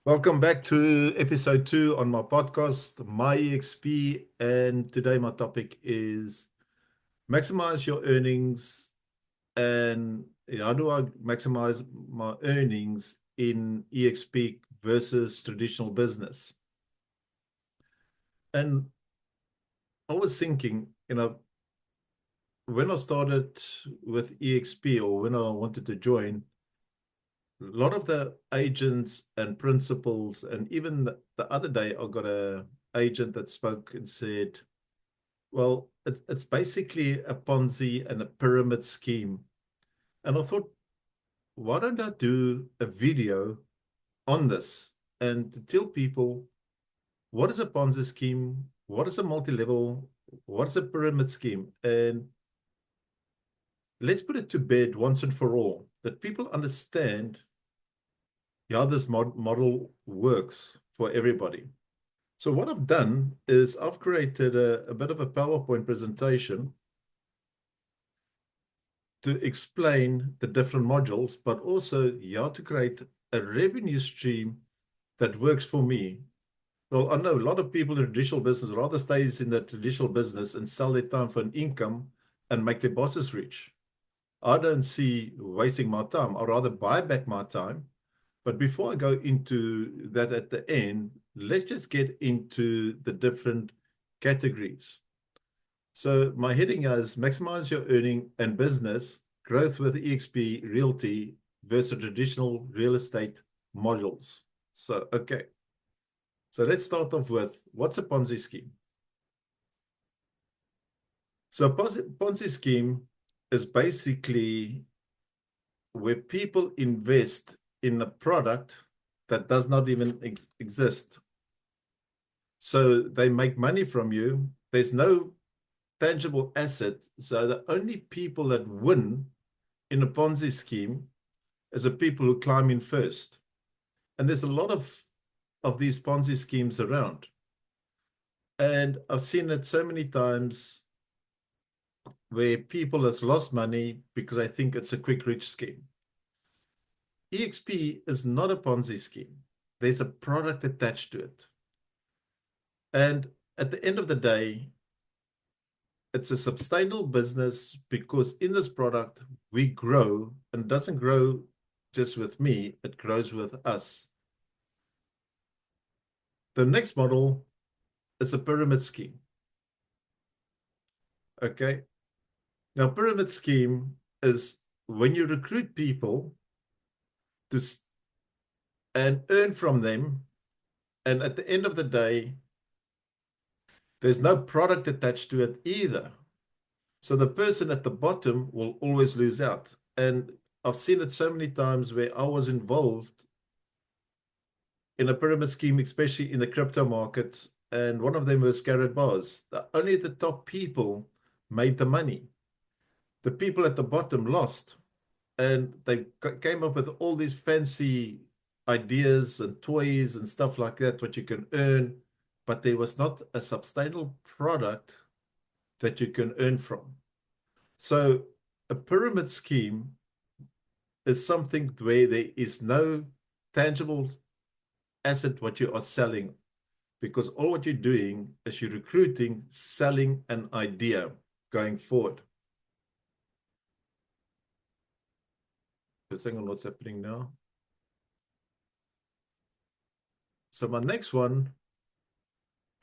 Welcome back to episode 2 on my podcast, My eXp. And today my topic is maximize your earnings and how do I maximize my earnings in eXp versus traditional business. And I was thinking, when I started with eXp or when I wanted to join, a lot of the agents and principals, and even the other day, I got a agent that spoke and said, well, it's basically a Ponzi and a pyramid scheme. And I thought, why don't I do a video on this and to tell people what is a Ponzi scheme, what is a multi-level, what is a pyramid scheme, and let's put it to bed once and for all that people understand how this model works for everybody. So what I've done is I've created a bit of a PowerPoint presentation to explain the different modules, but also how to create a revenue stream that works for me. Well, I know a lot of people in traditional business rather stays in the traditional business and sell their time for an income and make their bosses rich. I don't see wasting my time. I'd rather buy back my time. But before I go into that at the end, let's just get into the different categories. So my heading is maximize your earning and business growth with eXp Realty versus traditional real estate models. So, okay. So let's start off with what's a Ponzi scheme? So a Ponzi scheme is basically where people invest in a product that does not even exist. So they make money from you. There's no tangible asset. So the only people that win in a Ponzi scheme is the people who climb in first. And there's a lot of these Ponzi schemes around. And I've seen it so many times where people has lost money because I think it's a quick rich scheme. eXp is not a Ponzi scheme. There's a product attached to it. And at the end of the day, it's a sustainable business because in this product, we grow, and it doesn't grow just with me, it grows with us. The next model is a pyramid scheme. Okay. Now, pyramid scheme is when you recruit people to and earn from them, and at the end of the day, there's no product attached to it either. So the person at the bottom will always lose out. And I've seen it so many times where I was involved in a pyramid scheme, especially in the crypto market, and one of them was carrot bars. Only the top people made the money. The people at the bottom lost. And they came up with all these fancy ideas and toys and stuff like that, what you can earn, but there was not a sustainable product that you can earn from. So a pyramid scheme is something where there is no tangible asset what you are selling, because all what you're doing is you're recruiting, selling an idea going forward. Just hang on what's happening now. So my next one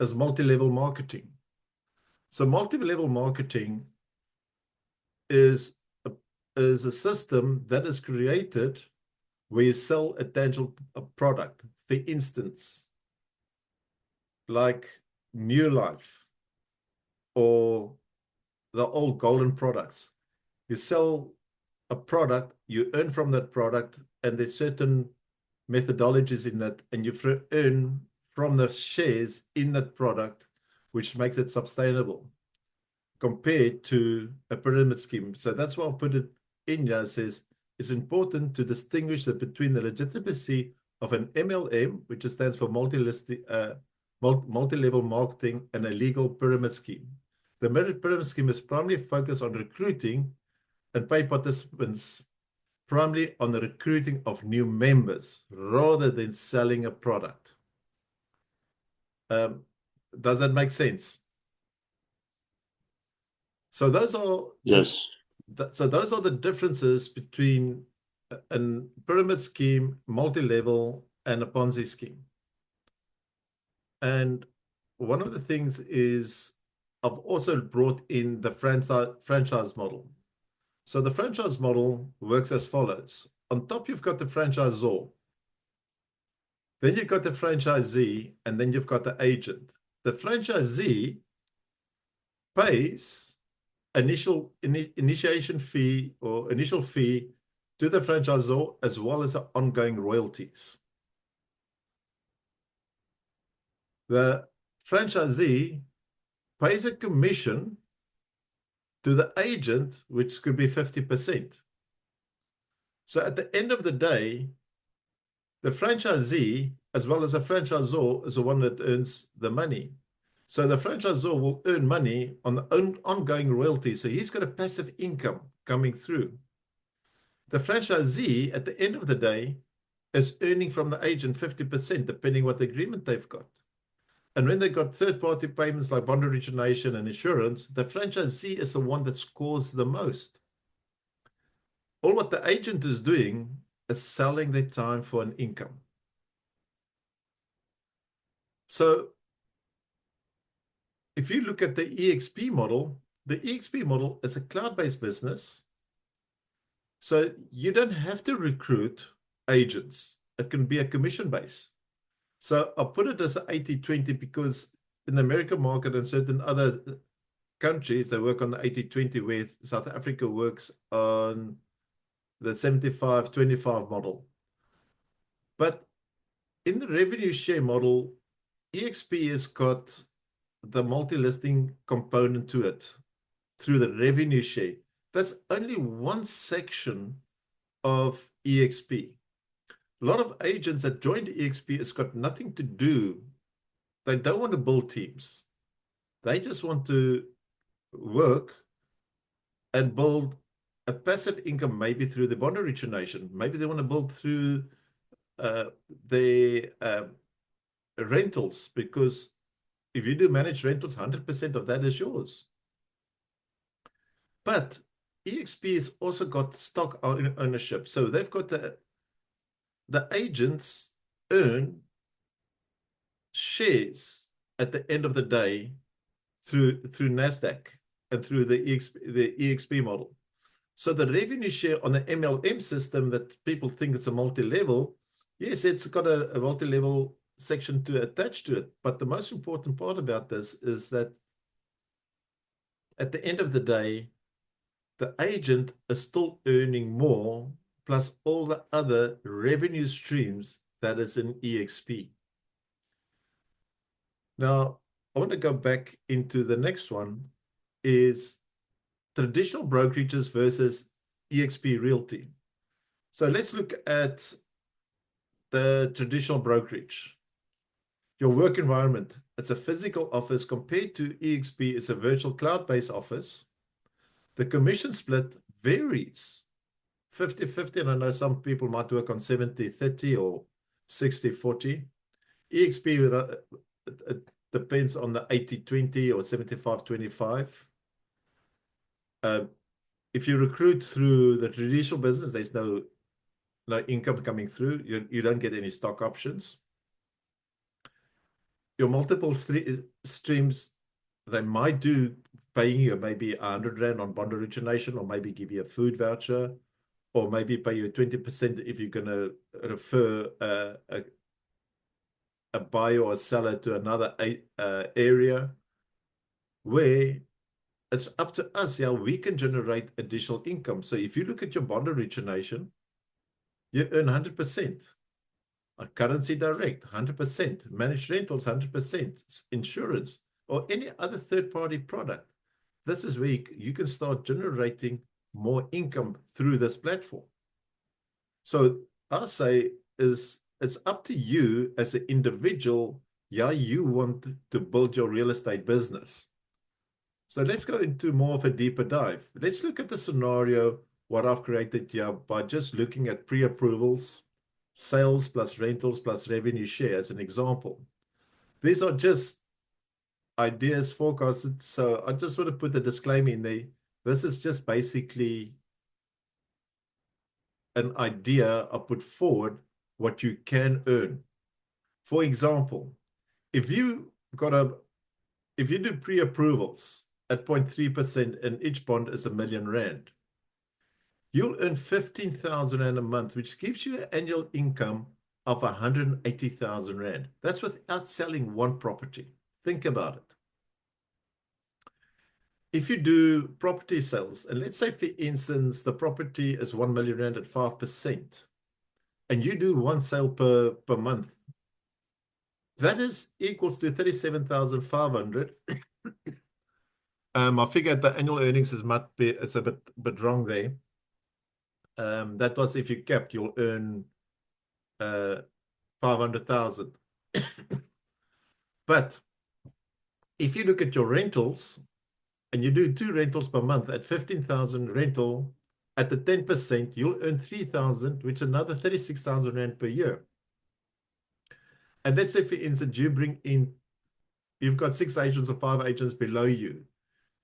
is multi-level marketing. So multi-level marketing is a system that is created where you sell a tangible product. For instance, like New Life or the old golden products. You sell a product, you earn from that product, and there's certain methodologies in that, and you earn from the shares in that product, which makes it sustainable compared to a pyramid scheme. So that's why I put it in here. It says it's important to distinguish between the legitimacy of an MLM, which stands for multi-level marketing, and a legal pyramid scheme. The pyramid scheme is primarily focused on recruiting and pay participants primarily on the recruiting of new members rather than selling a product. Does that make sense? So those are Yes. those are the differences between a pyramid scheme, multi-level, and a Ponzi scheme. And one of the things is I've also brought in the franchise model. So the franchise model works as follows. On top, you've got the franchisor. Then you've got the franchisee, and then you've got the agent. The franchisee pays initiation fee or initial fee to the franchisor as well as the ongoing royalties. The franchisee pays a commission to the agent, which could be 50%. So at the end of the day, the franchisee, as well as the franchisor, is the one that earns the money. So the franchisor will earn money on the ongoing royalty. So he's got a passive income coming through. The franchisee, at the end of the day, is earning from the agent 50%, depending what the agreement they've got. And when they've got third-party payments like bond origination and insurance, the franchisee is the one that scores the most. All what the agent is doing is selling their time for an income. So if you look at the eXp model is a cloud-based business. So you don't have to recruit agents. It can be a commission base. So I'll put it as an 80-20 because in the American market and certain other countries, they work on the 80-20, where South Africa works on the 75-25 model. But in the revenue share model, eXp has got the multi-listing component to it through the revenue share. That's only one section of eXp. A lot of agents that joined eXp has got nothing to do. They don't want to build teams. They just want to work and build a passive income, maybe through the bond origination. Maybe they want to build through the rentals, because if you do managed rentals, 100% of that is yours. But eXp has also got stock ownership. So they've got the agents earn shares at the end of the day through NASDAQ and through the eXp model. So the revenue share on the MLM system that people think it's a multi-level, yes, it's got a multi-level section to attach to it. But the most important part about this is that at the end of the day, the agent is still earning more, plus all the other revenue streams that is in eXp. Now, I want to go back into the next one, is traditional brokerages versus eXp Realty. So let's look at the traditional brokerage. Your work environment, it's a physical office compared to eXp is a virtual cloud-based office. The commission split varies 50-50, and I know some people might work on 70-30 or 60-40. eXp, it depends on the 80-20 or 75-25. If you recruit through the traditional business, there's no income coming through. You don't get any stock options. Your multiple streams, they might do paying you maybe 100 Rand on bond origination, or maybe give you a food voucher, or maybe pay you 20% if you're going to refer a buyer or a seller to another area, where it's up to us how we can generate additional income. So if you look at your bond origination, you earn 100%. Currency direct, 100%. Managed rentals, 100%. Insurance, or any other third-party product. This is where you can start generating more income through this platform. So I say is it's up to you as an individual, how you want to build your real estate business. So let's go into more of a deeper dive. Let's look at the scenario what I've created here by just looking at pre-approvals, sales plus rentals plus revenue share as an example. These are just ideas forecasted. So I just want to put a disclaimer in there. This is just basically an idea I put forward what you can earn. For example, if you do pre-approvals at 0.3% and each bond is R1 million, you'll earn 15,000 Rand a month, which gives you an annual income of 180,000 Rand. That's without selling one property. Think about it. If you do property sales, and let's say, for instance, the property is 1 million Rand at 5%, and you do one sale per month, that is equals to 37,500. I figured the annual earnings is a bit wrong there. That was if you kept, you'll earn 500,000. But if you look at your rentals and you do 2 rentals per month at 15,000 rental, at the 10%, you'll earn 3,000, which is another 36,000 Rand per year. And let's say, for instance, you've got 6 agents or 5 agents below you.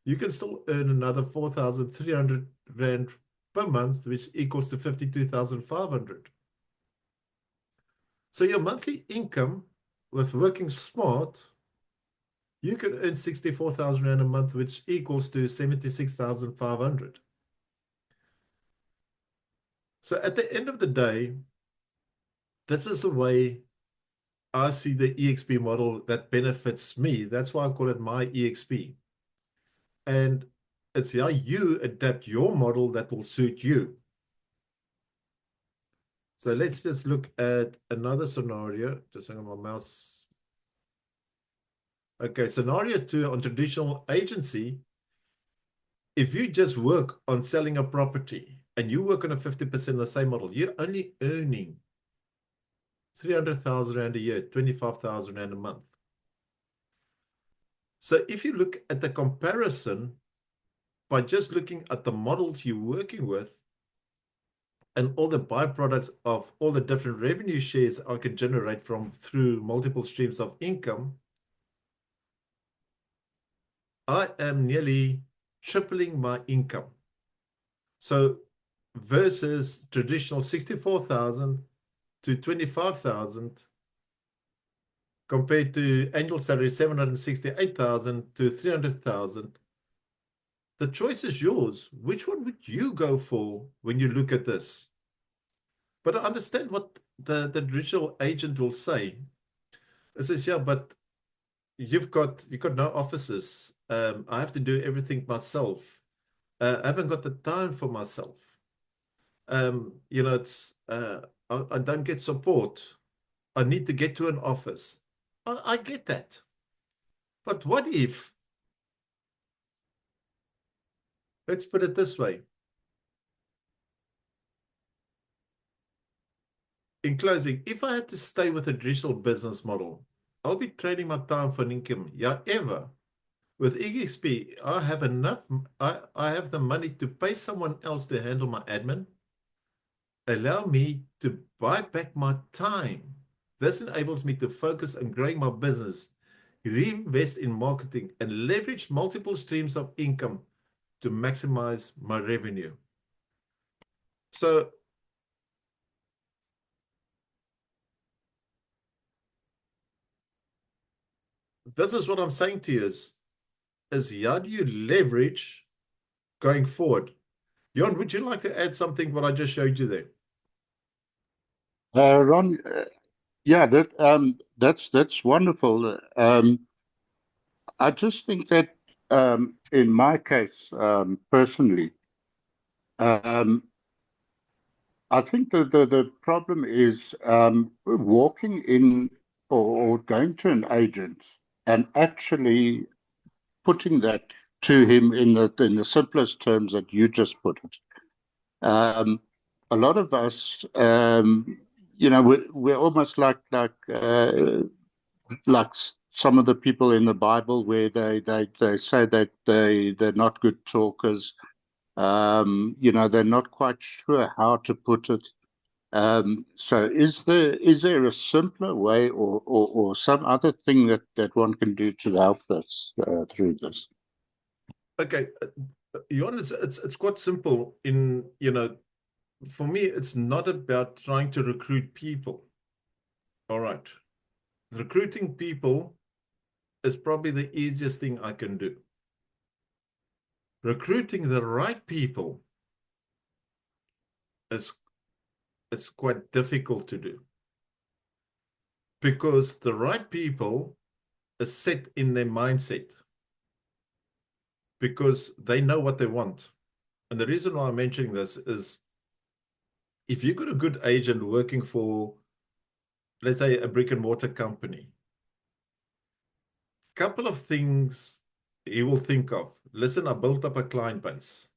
You can still earn another 4,300 Rand per month, which equals to 52,500. So your monthly income with working smart, you can earn 64,000 Rand a month, which equals to 76,500. So at the end of the day, this is the way I see the eXp model that benefits me. That's why I call it my eXp. And it's how you adapt your model that will suit you. So let's just look at another scenario. Just hang on my mouse. Okay, scenario 2 on traditional agency. If you just work on selling a property and you work on a 50% of the same model, you're only earning 300,000 Rand a year, 25,000 Rand a month. So if you look at the comparison by just looking at the models you're working with and all the byproducts of all the different revenue shares I can generate through multiple streams of income, I am nearly tripling my income. So versus traditional 64,000 to 25,000, compared to annual salary 768,000 to 300,000. The choice is yours. Which one would you go for when you look at this? But I understand what the traditional agent will say. It says, yeah, but you've got no offices. I have to do everything myself. I haven't got the time for myself. It's I don't get support. I need to get to an office. I get that. But what if, let's put it this way. In closing, if I had to stay with a traditional business model, I'll be trading my time for an income. Yeah, ever. With eXp, I have enough. I have the money to pay someone else to handle my admin, allow me to buy back my time. This enables me to focus on growing my business, reinvest in marketing, and leverage multiple streams of income to maximize my revenue. So this is what I'm saying to you is how do you leverage going forward? Jon, would you like to add something what I just showed you there? Ron, yeah, that's wonderful. I just think that in my case, personally, um, I think the problem is walking in or going to an agent and actually putting that to him in the simplest terms that you just put it. A lot of us, we're almost like some of the people in the Bible where they say that they're not good talkers. They're not quite sure how to put it. So is there a simpler way or some other thing that one can do to help us through this? Okay, Johan, it's quite simple. For me, it's not about trying to recruit people. All right, recruiting people is probably the easiest thing I can do. Recruiting the right people is quite difficult to do because the right people are set in their mindset because they know what they want. And the reason why I'm mentioning this is if you've got a good agent working for, let's say, a brick and mortar company, couple of things he will think of. Listen, I built up a client base.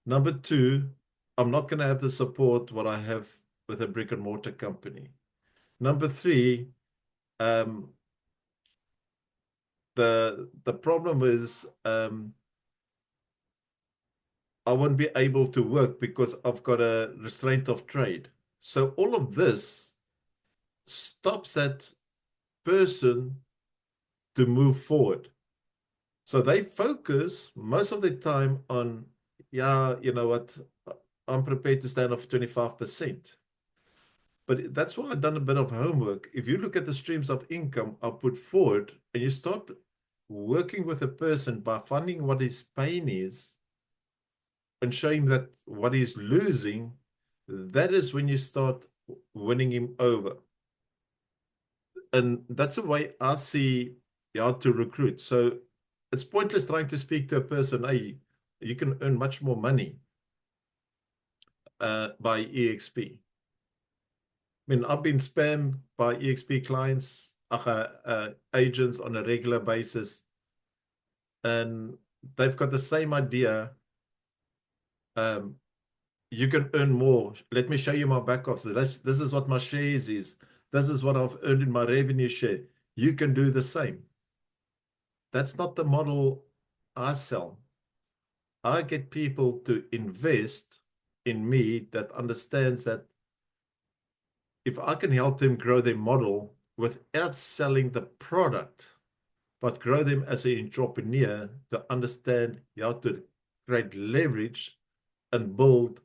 Number two, I'm not going to have the support what I have with a brick and mortar company. Number three, um, the problem is I won't be able to work because I've got a restraint of trade. So all of this stops that person to move forward. So they focus most of the time on, yeah, you know what, I'm prepared to stand off 25%. But that's why I've done a bit of homework. If you look at the streams of income I put forward and you start working with a person by finding what his pain is and showing that what he's losing, that is when you start winning him over. And that's the way I see how to recruit. So it's pointless trying to speak to a person, hey, you can earn much more money by eXp. I mean, I've been spammed by eXp clients, agents on a regular basis, and they've got the same idea. Um, you can earn more. Let me show you my back office. This is what my shares is. This is what I've earned in my revenue share. You can do the same. That's not the model I sell. I get people to invest in me that understands that if I can help them grow their model without selling the product, but grow them as an entrepreneur to understand how to create leverage and build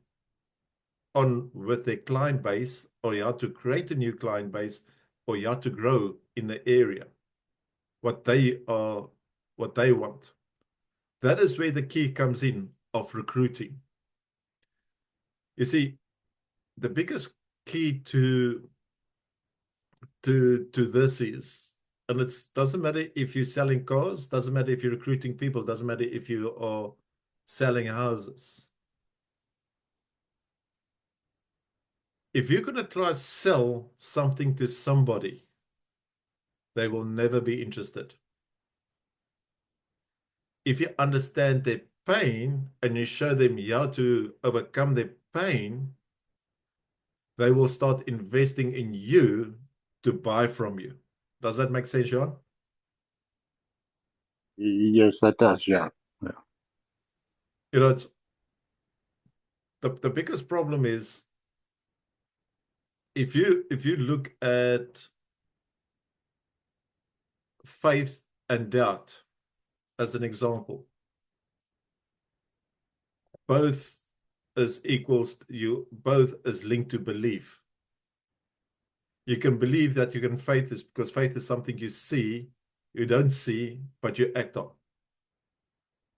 on with their client base, or how to create a new client base, or how to grow in the area, what they are, what they want. That is where the key comes in of recruiting. You see, the biggest key to this is, and it doesn't matter if you're selling cars, doesn't matter if you're recruiting people, doesn't matter if you are selling houses. If you're going to try to sell something to somebody, they will never be interested. If you understand their pain and you show them how to overcome their pain, they will start investing in you to buy from you. Does that make sense, John? Yes, that does. Yeah. Yeah. It's the biggest problem is if you look at faith and doubt as an example, both is equals you both is linked to belief. You can believe that you can faith is because faith is something you don't see, but you act on.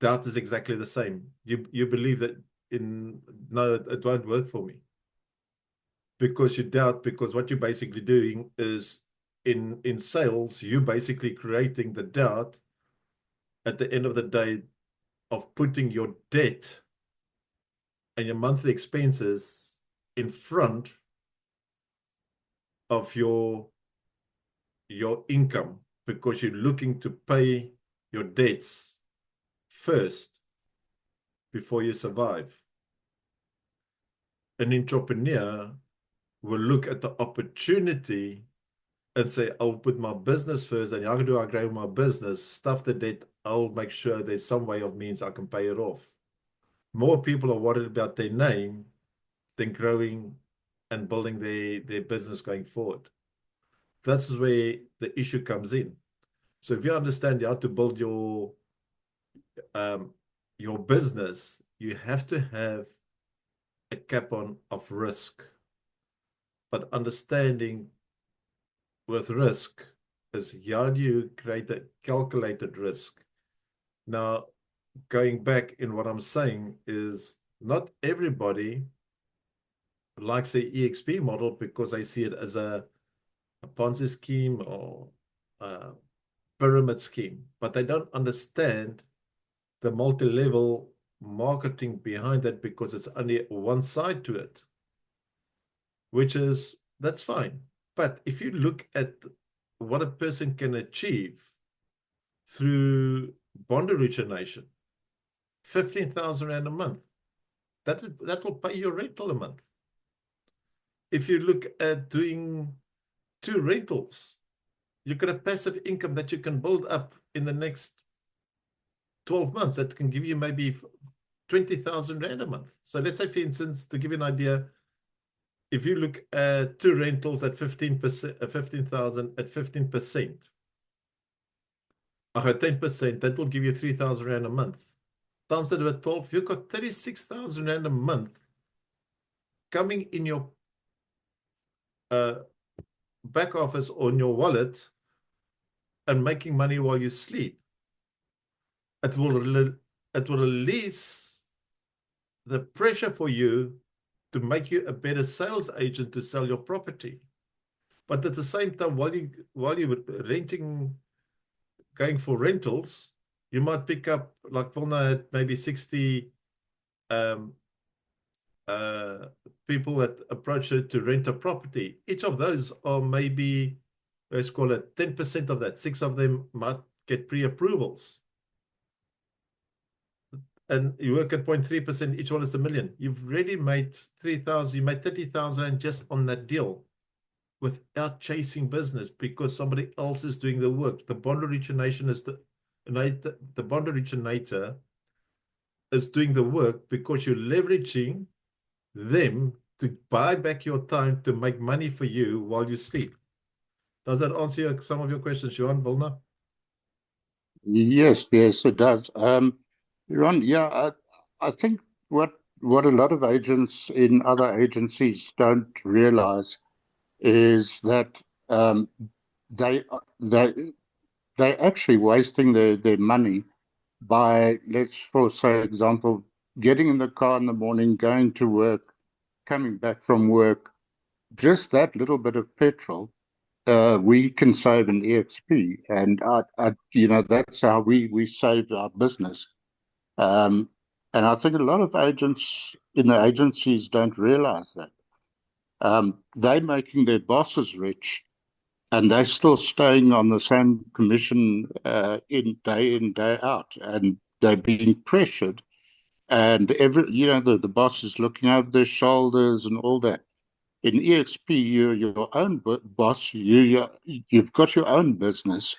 Doubt is exactly the same. You believe that in no, it won't work for me. Because you doubt, because what you're basically doing is in sales, you're basically creating the doubt at the end of the day of putting your debt and your monthly expenses in front of your income because you're looking to pay your debts first before you survive. An entrepreneur will look at the opportunity and say, I'll put my business first, and how do I grow my business? Stuff the debt, I'll make sure there's some way of means I can pay it off. More people are worried about their name than growing and building their business going forward. That's where the issue comes in. So if you understand how to build um, your business, you have to have a cap on of risk. But understanding with risk is how do you create a calculated risk? Now, going back in what I'm saying is not everybody likes the eXp model because they see it as a Ponzi scheme or a pyramid scheme, but they don't understand the multi-level marketing behind that because it's only one side to it, which is that's fine. But if you look at what a person can achieve through bond origination, 15,000 Rand a month, that will pay your rental a month. If you look at doing 2 rentals, you get a passive income that you can build up in the next 12 months that can give you maybe 20,000 Rand a month. So let's say, for instance, to give you an idea, if you look at 2 rentals at 15%, 15,000 at 15%, or 10%, that will give you 3,000 Rand a month. Times that with 12, you've got 36,000 Rand a month coming in your uh, back office or in your wallet and making money while you sleep. It will release the pressure for you to make you a better sales agent to sell your property. But at the same time, while you're renting, going for rentals, you might pick up, like Vilna had maybe 60 um, uh, people that approach it to rent a property. Each of those are maybe, let's call it 10% of that. 6 of them might get pre-approvals. And you work at 0.3%, each one is a million. You've already made 3,000, you made 30,000 just on that deal without chasing business because somebody else is doing the work. The bond origination is the bond originator is doing the work because you're leveraging them to buy back your time to make money for you while you sleep. Does that answer some of your questions, Johan, Vilna? Yes, yes, it does. Ron, yeah, I think what a lot of agents in other agencies don't realize is that they they they're actually wasting their money by, let's for say example, getting in the car in the morning, going to work, coming back from work, just that little bit of petrol, we can save an EXP, and that's how we save our business. Um, and I think a lot of agents in the agencies don't realize that. They're making their bosses rich, and they're still staying on the same commission in, day out, and they're being pressured. And the boss is looking over their shoulders and all that. In EXP, you're your own boss. You've got your own business,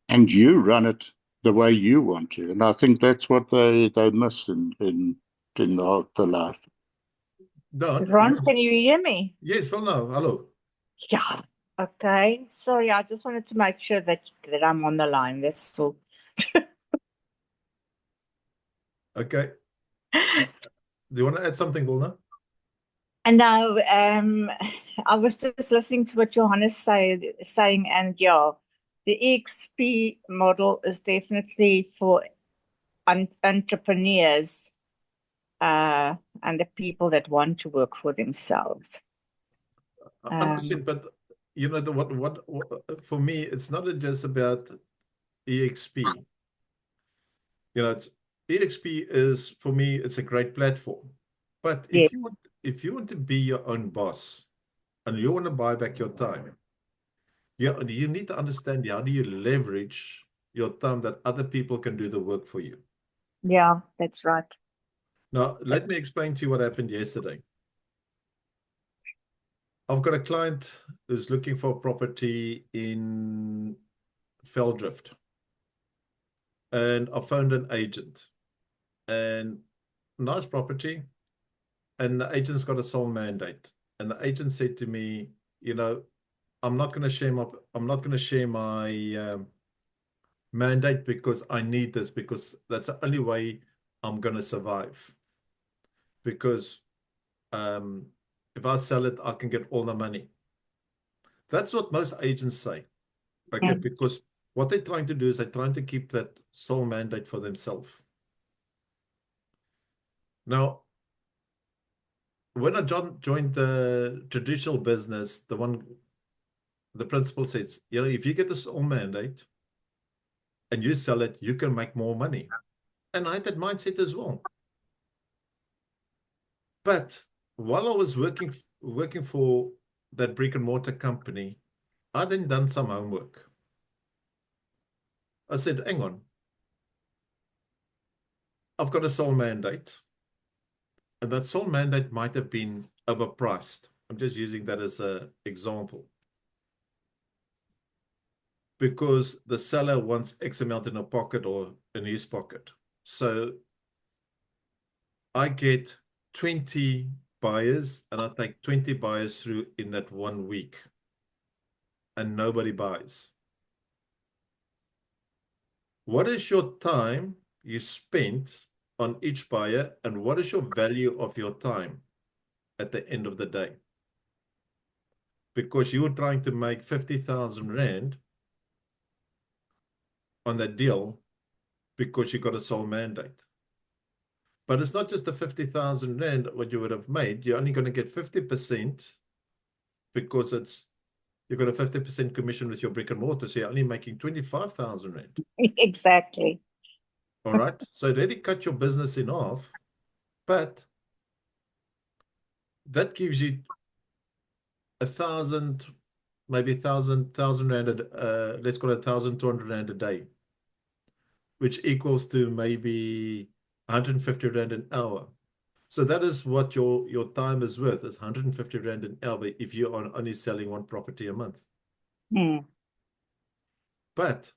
and you run it the way you want to. And I think that's what they miss in the life. Don? Ron, can you hear me? Yes, Vilna, hello. Yeah. Okay. Sorry, I just wanted to make sure that I'm on the line. That's all. Okay. Do you want to add something, Vilna? And now, I was just listening to what Johannes saying, and yeah, the eXp model is definitely for entrepreneurs, and the people that want to work for themselves. 100%, but you know what for me, it's not just about EXP. You know, EXP is for me, it's a great platform. But Yeah, if you want to be your own boss and you want to buy back your time, you need to understand how do you leverage your time that other people can do the work for you. yeah, that's right. Now, let me explain to you what happened yesterday. I've got a client who's looking for a property in Veldrift, and I found an agent. And nice property, and the agent's got a sole mandate. And the agent said to me, I'm not going to share my mandate because I need this, because that's the only way I'm going to survive. Because if I sell it, I can get all the money. That's what most agents say. Okay, because what they're trying to do is they're trying to keep that sole mandate for themselves. Now, when I joined the traditional business, the principal says, if you get the sole mandate and you sell it, you can make more money. And I had that mindset as well. But while I was working for that brick and mortar company, I then done some homework. I said, hang on, I've got a sole mandate. And that sole mandate might have been overpriced. I'm just using that as an example. Because the seller wants X amount in a pocket or in his pocket. So I get 20 buyers and I take 20 buyers through in that 1 week. And nobody buys. What is your time you spent on each buyer, and what is your value of your time at the end of the day? Because you were trying to make 50,000 Rand on that deal because you got a sole mandate. But it's not just the 50,000 Rand what you would have made. You're only going to get 50% because you've got a 50% commission with your brick and mortar. So you're only making 25,000 Rand. Exactly. All right. So it really cut your business in half. But that gives you 1,000, maybe 1,000 Rand, let's call it 1,200 Rand a day, which equals to maybe 150 Rand an hour. So that is what your time is worth, is 150 Rand an hour if you are only selling one property a month. But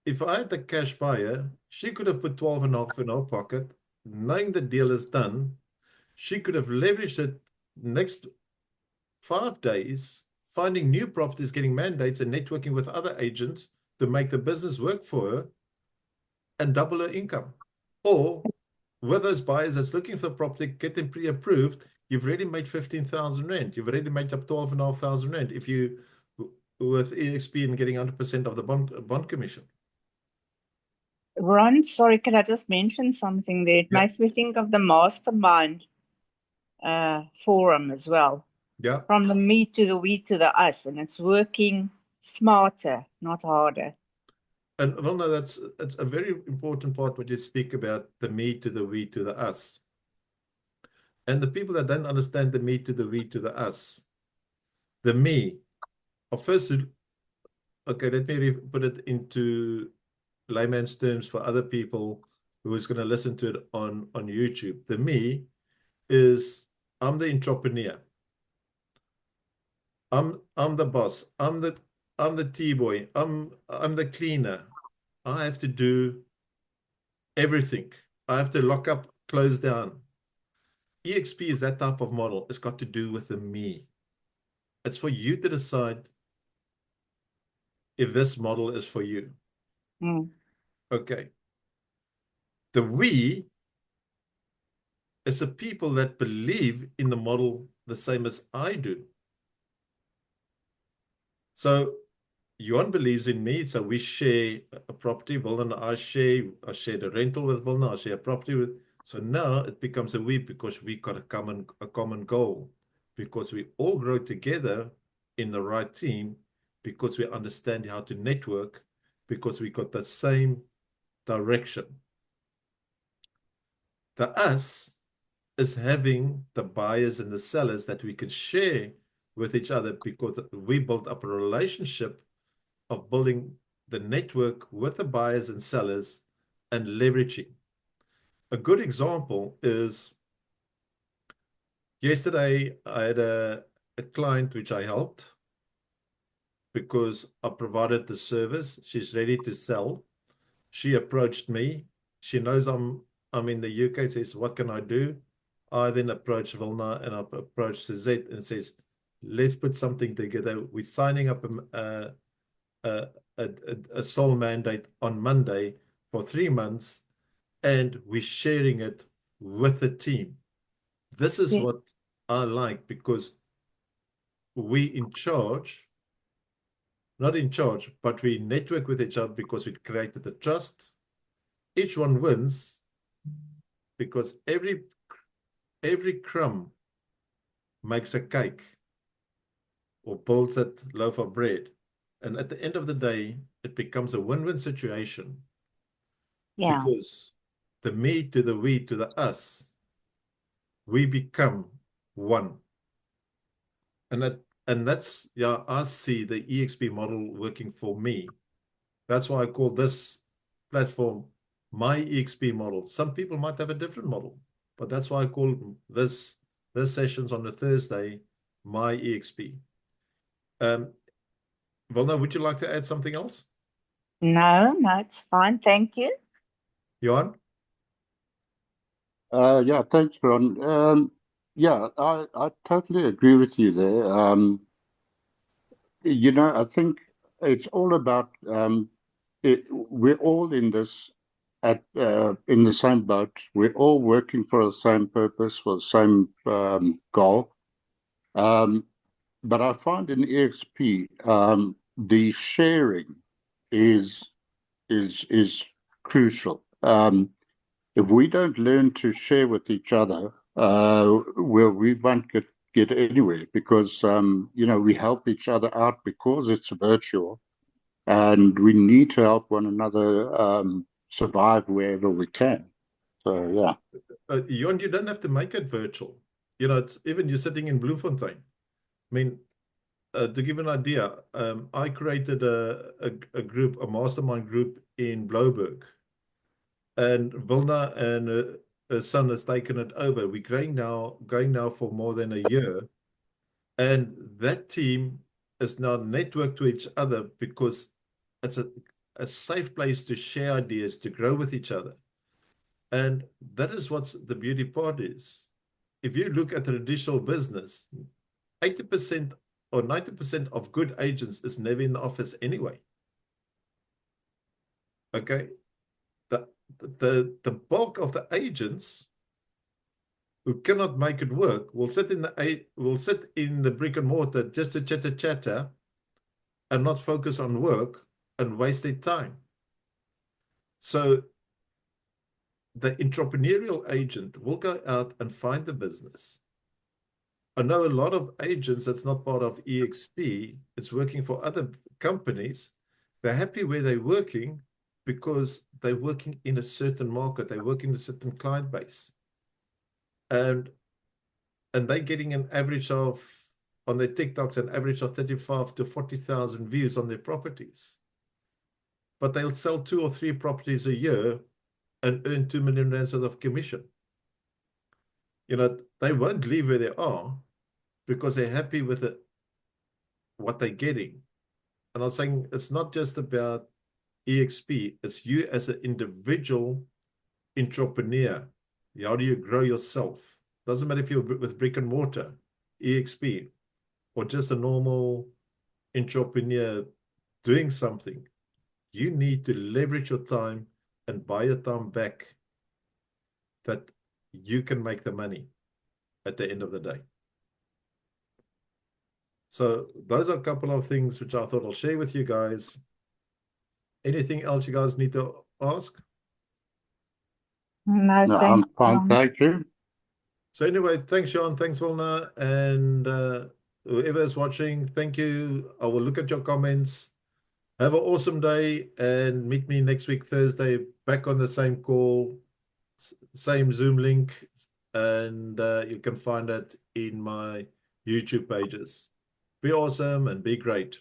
if I had the cash buyer, she could have put 12.5 in her pocket, knowing the deal is done. She could have leveraged it next 5 days, finding new properties, getting mandates, and networking with other agents to make the business work for her and double her income. Or with those buyers that's looking for the property, get them pre-approved, you've already made 15,000 Rand. You've already made up 12,500 Rand if you, with eXp and getting 100% of the bond commission. Ron, sorry, can I just mention something there? It makes me think of the mastermind forum as well. Yeah. From the me to the we to the us, and it's working smarter, not harder. And well, no, that's a very important part when you speak about the me to the we to the us. And the people that don't understand the me to the we to the us, the me, first, okay, let me put it into layman's terms for other people who is going to listen to it on YouTube. The me is, I'm the entrepreneur. I'm the boss. I'm the T-boy. I'm the cleaner. I have to do everything. I have to lock up, close down. eXp is that type of model. It's got to do with the me. It's for you to decide if this model is for you. Okay. The we is the people that believe in the model the same as I do. So Johan believes in me, so we share a property. Wilna and I share the rental with Wilna, I share a property with. So now it becomes a we because we got a common goal, because we all grow together in the right team, because we understand how to network, because we got the same direction. The us is having the buyers and the sellers that we can share with each other, because we built up a relationship of building the network with the buyers and sellers and leveraging. A good example is yesterday I had a client which I helped because I provided the service. She's ready to sell. She approached me. She knows I'm in the UK, says, what can I do? I then approach Vilna and I approach Suzette and says, let's put something together. We're signing up a sole mandate on Monday for 3 months, and we're sharing it with the team. This is Yeah. what I like, because we in charge, not in charge, but we network with each other because we created the trust. Each one wins because every crumb makes a cake or builds that loaf of bread. And at the end of the day, it becomes a win-win situation, Yeah. because the me to the we to the us, we become one. And that's, yeah, I see the eXp model working for me. That's why I call this platform my eXp model. Some people might have a different model, but that's why I call this sessions on a Thursday my eXp. Vilna, would you like to add something else? No, it's fine. Thank you. Johan? Yeah, thanks, Ron. Yeah, I totally agree with you there. I think it's all about we're all in this in the same boat. We're all working for the same purpose, for the same goal. But I find in eXp, the sharing is crucial. If we don't learn to share with each other, well, we won't get anywhere, because we help each other out because it's virtual, and we need to help one another survive wherever we can. So yeah. Johan, you don't have to make it virtual. It's even you're sitting in Bloemfontein. I mean, to give an idea, I created a group, a mastermind group in Blouberg, and Vilna and her son has taken it over. We're going now for more than a year, and that team is now networked to each other because it's a safe place to share ideas, to grow with each other. And that is what's the beauty part is. If you look at traditional business, 80% or 90% of good agents is never in the office anyway. Okay? The bulk of the agents who cannot make it work will sit in the brick and mortar just to chatter and not focus on work and waste their time. So the entrepreneurial agent will go out and find the business. I know a lot of agents that's not part of eXp, it's working for other companies. They're happy where they're working because they're working in a certain market, they work in a certain client base. And they're getting an average of, on their TikToks, an average of 35 to 40,000 views on their properties. But they'll sell 2 or 3 properties a year and earn 2 million rand worth of commission. They won't leave where they are because they're happy with what they're getting. And I was saying, it's not just about eXp, it's you as an individual entrepreneur. How do you grow yourself? Doesn't matter if you're with brick and mortar, eXp, or just a normal entrepreneur doing something. You need to leverage your time and buy your time back, that you can make the money at the end of the day. So those are a couple of things which I thought I'll share with you guys. Anything else you guys need to ask? No, No, I'm thanks. fine, thank you. So anyway, thanks, Sean. Thanks, Vilna. And whoever is watching, thank you. I will look at your comments. Have an awesome day and meet me next week, Thursday, back on the same call, same Zoom link. And you can find it in my YouTube pages. Be awesome and be great.